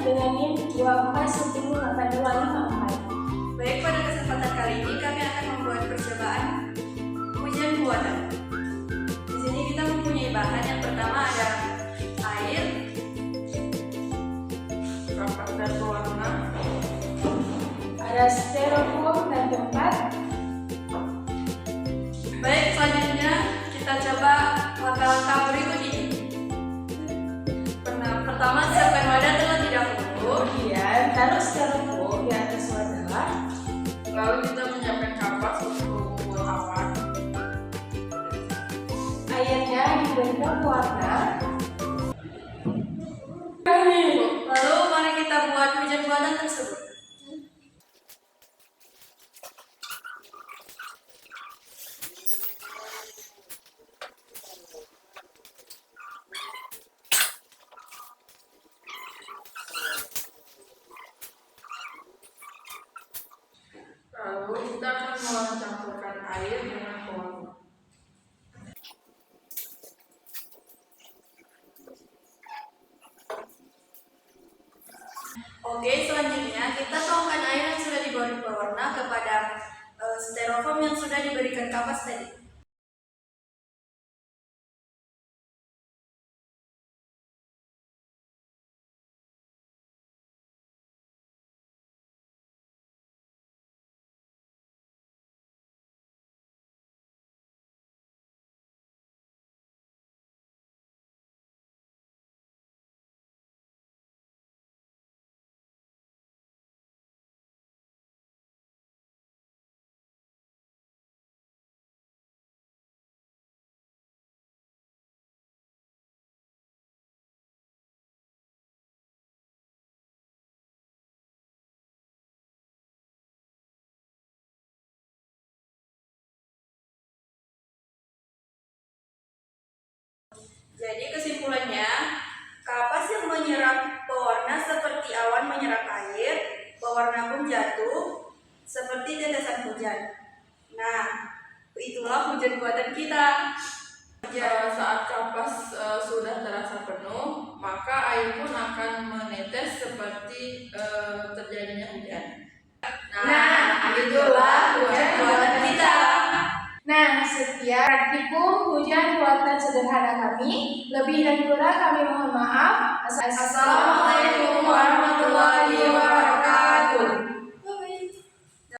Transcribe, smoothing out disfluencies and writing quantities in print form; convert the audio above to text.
dengan NIM 24108254. Baik, pada kesempatan kali ini kami akan membuat percobaan ujian buatan. Di sini kita mempunyai bahan. Yang pertama ada air, kertas dan pewarna, Ada styrofoam dan tempat. Baik, selanjutnya kita coba langkah-langkah berikut ini. Pertama, siapkan wadah terlebih dahulu. Kemudian taruh styrofoam di atas wadah. Lalu kita menyiapkan kapas untuk membuat awan. Airnya dibentuk warna. Lalu mari kita buat hujan buatan tersebut. Lalu kita akan mencampurkan air dengan pewarna. Oke, selanjutnya kita tuangkan air yang sudah diberi pewarna kepada styrofoam yang sudah diberikan kapas tadi. Jadi kesimpulannya, kapas yang menyerap pewarna seperti awan menyerap air, pewarna pun jatuh seperti tetesan hujan. Nah, itulah hujan buatan kita. Saat kapas sudah terasa penuh, maka air pun akan menetes seperti terjadinya hujan. Nah, itulah hujan buatan kita. Nah, sekian praktikum hujan buatan sederhana kami. Lebih dan kurang kami mohon maaf. Assalamualaikum